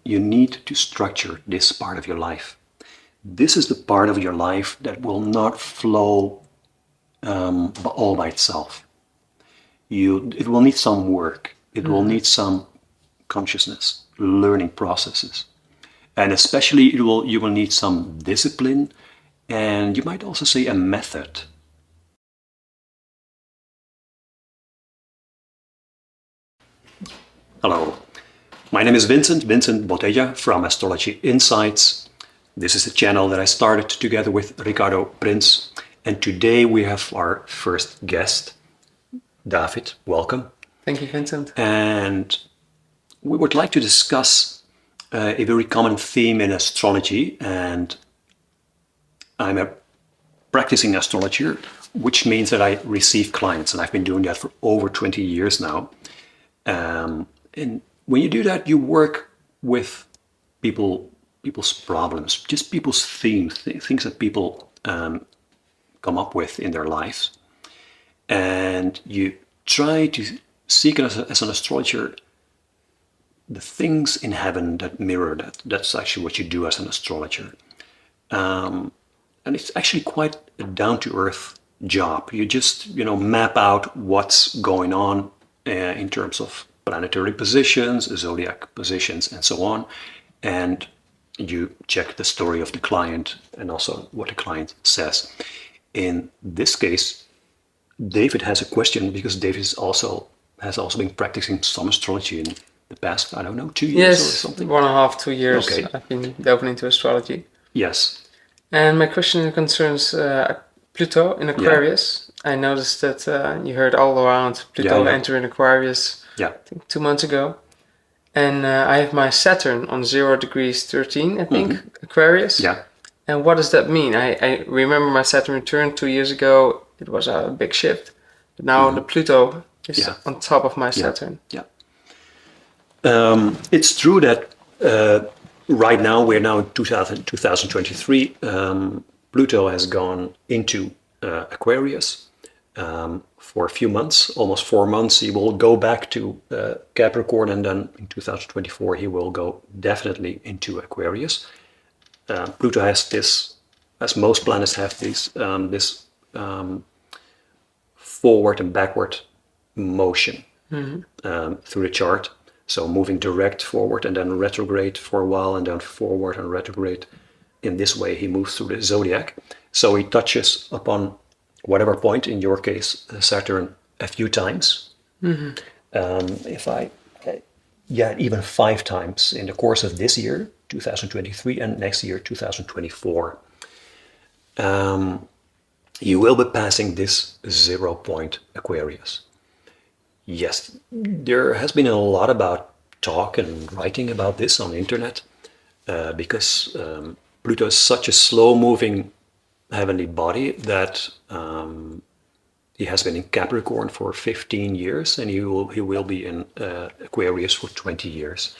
you need to structure this part of your life. This is the part of your life that will not flow all by itself. It will need some work. It will need some consciousness, learning processes. And especially you will need some discipline, and you might also say a method. Hello, my name is Vincent Botella from Astrology Insights. This is a channel that I started together with Ricardo Prins, and today we have our first guest, David. Welcome. Thank you, Vincent. And we would like to discuss a very common theme in astrology, and I'm a practicing astrologer, which means that I receive clients, and I've been doing that for over 20 years now. And when you do that, you work with people's problems, just people's themes, things that people come up with in their lives. And you try to seek as an astrologer the things in heaven that mirror that. That's actually what you do as an astrologer. And it's actually quite a down-to-earth job. You just, map out what's going on in terms of planetary positions, zodiac positions, and so on. And you check the story of the client and also what the client says. In this case, David has a question because David has also been practicing some astrology in the past, I don't know, 2 years or something? 1.5, 2 years. Okay. I've been delving into astrology. Yes. And my question concerns Pluto in Aquarius. Yeah. I noticed that you heard all around Pluto enter in Aquarius, I think 2 months ago. And I have my Saturn on 0 degrees 13, I think, Aquarius. Yeah. And what does that mean? I remember my Saturn return 2 years ago. It was a big shift. But now the Pluto is on top of my Saturn. Yeah. It's true that right now, we're now in 2023, Pluto has gone into Aquarius for a few months, almost 4 months. He will go back to Capricorn, and then in 2024 he will go definitely into Aquarius. Pluto has this, as most planets have this forward and backward motion through the chart. So moving direct forward and then retrograde for a while, and then forward and retrograde. In this way he moves through the zodiac. So he touches upon whatever point, in your case Saturn, a few times. Even 5 times in the course of this year, 2023, and next year, 2024. You will be passing this 0 point Aquarius. Yes, there has been a lot about talk and writing about this on the internet because Pluto is such a slow-moving heavenly body that he has been in Capricorn for 15 years, and he will be in Aquarius for 20 years.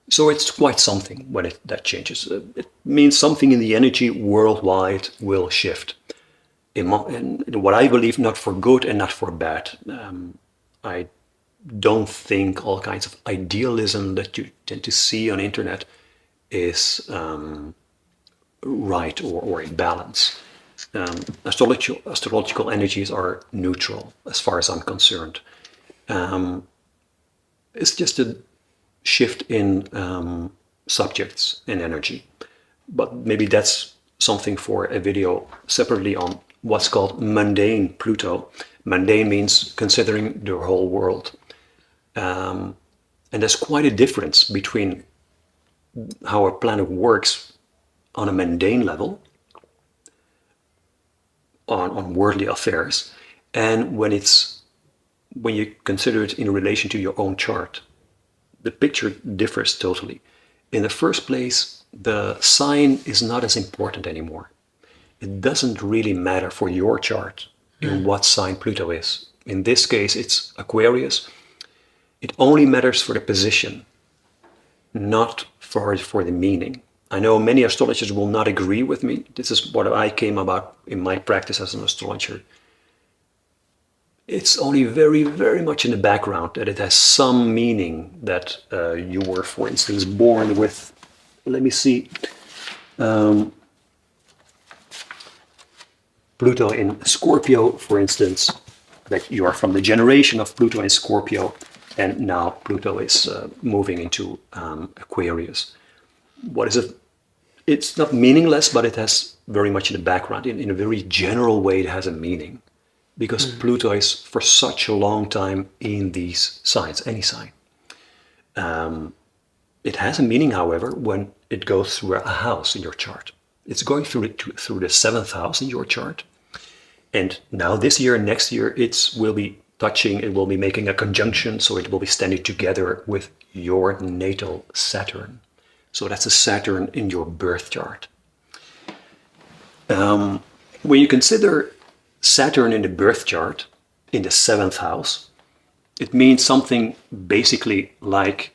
So it's quite something when that changes. It means something in the energy worldwide will shift. In what I believe, not for good and not for bad. I don't think all kinds of idealism that you tend to see on the internet is right or in balance. Astrological energies are neutral as far as I'm concerned. It's just a shift in subjects and energy. But maybe that's something for a video separately on what's called mundane Pluto. Mundane means considering the whole world. And there's quite a difference between how a planet works on a mundane level, on worldly affairs, and when you consider it in relation to your own chart. The picture differs totally. In the first place, the sign is not as important anymore. It doesn't really matter for your chart in what sign Pluto is. In this case, it's Aquarius. It only matters for the position, not for the meaning. I know many astrologers will not agree with me. This is what I came about in my practice as an astrologer. it's only very, very much in the background that it has some meaning that you were, for instance, born with, let me see, Pluto in Scorpio, for instance, that you are from the generation of Pluto in Scorpio, and now Pluto is moving into Aquarius. What is it? It's not meaningless, but it has very much in the background. In a very general way, it has a meaning. Because Pluto is for such a long time in these signs, any sign. It has a meaning, however, when it goes through a house in your chart. It's going through the 7th house in your chart. And now this year and next year, it will be making a conjunction, so it will be standing together with your natal Saturn. So that's a Saturn in your birth chart. When you consider Saturn in the birth chart, in the 7th house, it means something basically like,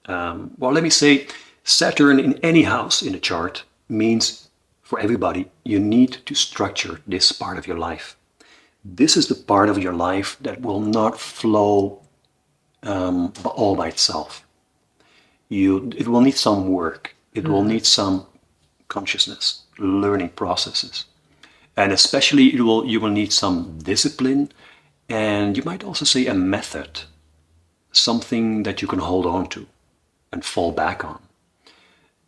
let me say, Saturn in any house in the chart means for everybody, you need to structure this part of your life. This is the part of your life that will not flow all by itself. It will need some work. It will need some consciousness, learning processes. And especially you will need some discipline, and you might also say a method, something that you can hold on to and fall back on.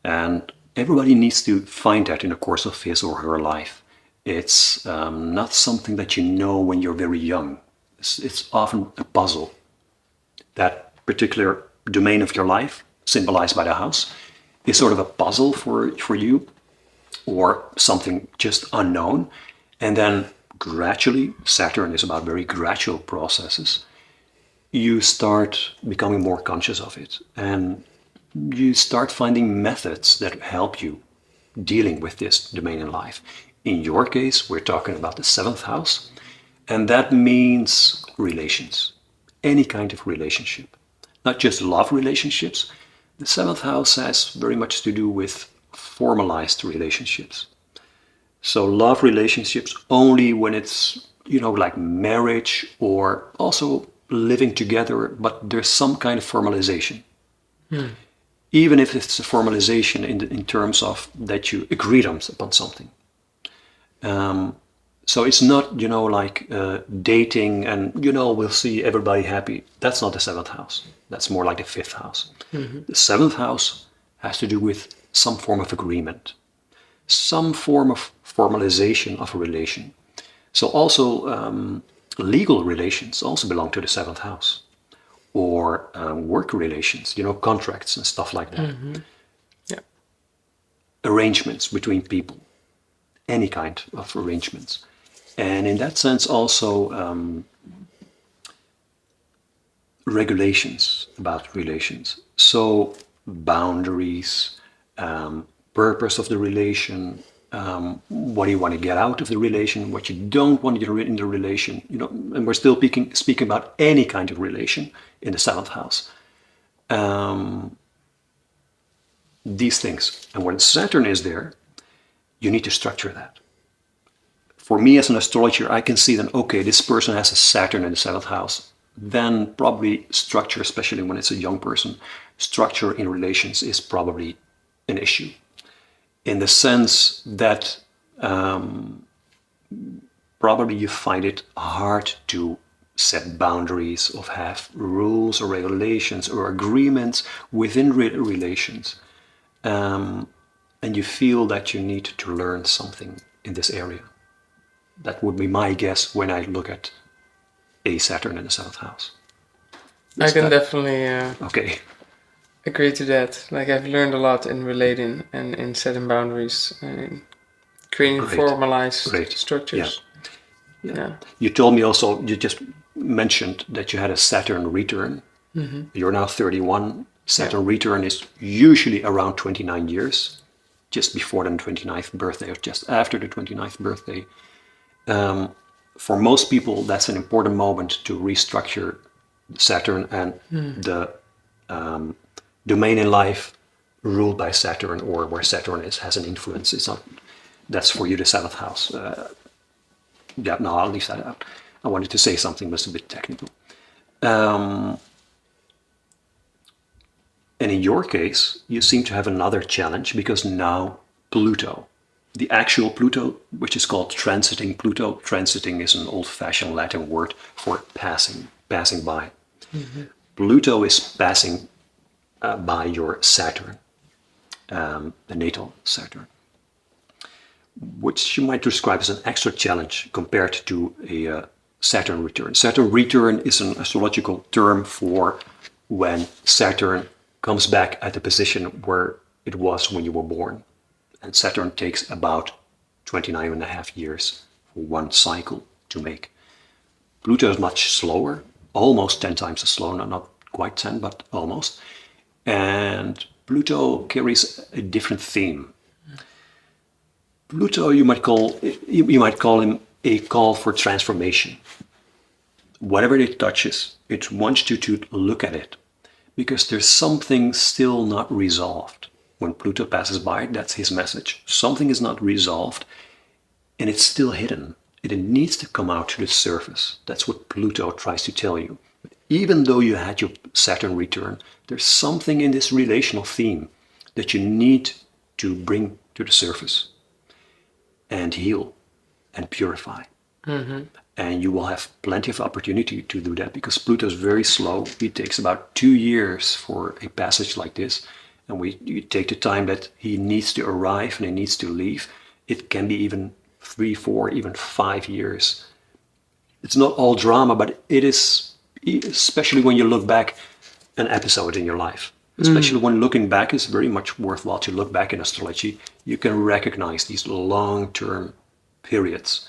And everybody needs to find that in the course of his or her life. It's not something that you know when you're very young. It's often a puzzle. That particular domain of your life, symbolized by the house, is sort of a puzzle for you, or something just unknown. And then gradually, Saturn is about very gradual processes, you start becoming more conscious of it. And you start finding methods that help you dealing with this domain in life. In your case, we're talking about the 7th house, and that means relations, any kind of relationship, not just love relationships. The 7th house has very much to do with formalized relationships. So love relationships only when it's, like marriage, or also living together, but there's some kind of formalization. Even if it's a formalization in terms of that you agreed upon something. So it's not, like dating and, we'll see everybody happy. That's not the 7th house. That's more like the 5th house. The 7th house has to do with some form of agreement, some form of formalization of a relation. So also legal relations also belong to the 7th house, or work relations, contracts and stuff like that. Yeah. Arrangements between people, any kind of arrangements. And in that sense also regulations about relations. So boundaries, purpose of the relation, what do you want to get out of the relation, what you don't want to get in the relation, and we're still speaking about any kind of relation in the 7th house. These things. And when Saturn is there, you need to structure that. For me as an astrologer, I can see that, okay, this person has a Saturn in the 7th house. Then probably structure, especially when it's a young person, structure in relations is probably an issue. In the sense that probably you find it hard to set boundaries, or have rules or regulations or agreements within relations. And you feel that you need to learn something in this area. That would be my guess when I look at a Saturn in the 7th house. I can definitely okay. agree to that. Like, I've learned a lot in relating and in setting boundaries and creating formalized structures. Yeah. You told me also, you just mentioned that you had a Saturn return. You're now 31. Saturn return is usually around 29 years, just before the 29th birthday or just after the 29th birthday. For most people, that's an important moment to restructure Saturn and the domain in life ruled by Saturn, or where Saturn has an influence. It's not, that's for you the 7th house. I'll leave that out. I wanted to say something, but it's a bit technical. And in your case, you seem to have another challenge because now Pluto, the actual Pluto, which is called transiting Pluto. Transiting is an old-fashioned Latin word for passing by. Mm-hmm. Pluto is passing by your Saturn, the natal Saturn, which you might describe as an extra challenge compared to a Saturn return. Saturn return is an astrological term for when Saturn comes back at the position where it was when you were born. And Saturn takes about 29 and a half years for one cycle to make. Pluto is much slower, almost 10 times as slow, not quite 10, but almost. And Pluto carries a different theme. Pluto, you might call him a call for transformation. Whatever it touches, it wants you to look at it, because there's something still not resolved. When Pluto passes by, that's his message. Something is not resolved, and it's still hidden. It needs to come out to the surface. That's what Pluto tries to tell you. Even though you had your Saturn return, there's something in this relational theme that you need to bring to the surface and heal and purify. Mm-hmm. And you will have plenty of opportunity to do that because Pluto is very slow. It takes about 2 years for a passage like this. And you take the time that he needs to arrive and he needs to leave. It can be even 3, 4, even 5 years. It's not all drama, but it is, especially when you look back, an episode in your life. Especially when looking back, is very much worthwhile to look back in astrology. You can recognize these long-term periods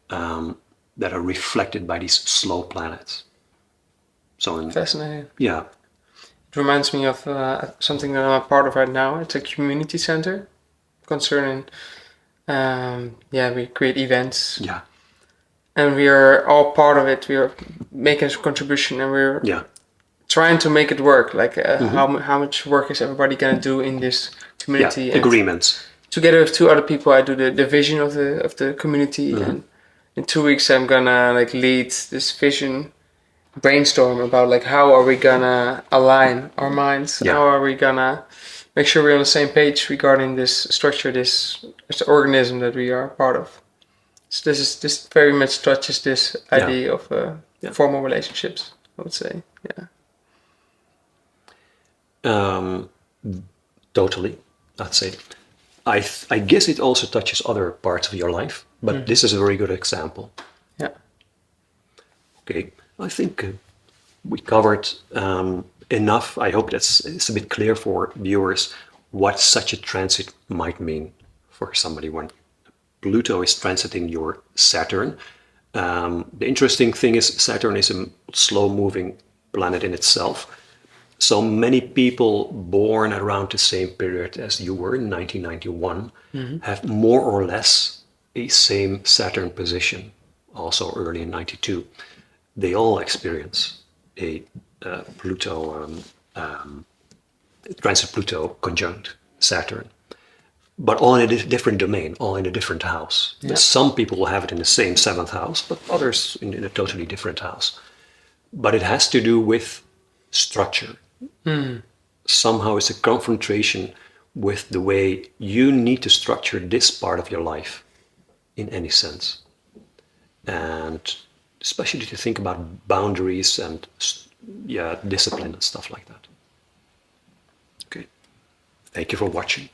that are reflected by these slow planets. So fascinating. Yeah. It reminds me of something that I'm a part of right now. It's a community center concerning, we create events. Yeah. And we are all part of it. We are making a contribution and we're trying to make it work. Like how much work is everybody going to do in this community? Yeah, agreements. Together with 2 other people, I do the vision of the community. Mm-hmm. And in 2 weeks, I'm going to lead this vision brainstorm about how are we gonna align our minds? Yeah. How are we gonna make sure we're on the same page regarding this structure, this organism that we are part of? So this very much touches this idea of formal relationships, I would say. Totally, I'd say. I guess it also touches other parts of your life, but this is a very good example. Yeah. Okay. I think we covered enough. I hope it's a bit clear for viewers what such a transit might mean for somebody when Pluto is transiting your Saturn. The interesting thing is Saturn is a slow-moving planet in itself. So many people born around the same period as you were in 1991 have more or less a same Saturn position, also early in 92. They all experience a Pluto, transit Pluto conjunct Saturn, but all in a different domain, all in a different house. Yeah. Some people will have it in the same 7th house, but others in a totally different house. But it has to do with structure. Somehow it's a confrontation with the way you need to structure this part of your life in any sense. And especially to think about boundaries and discipline and stuff like that. Okay. Thank you for watching.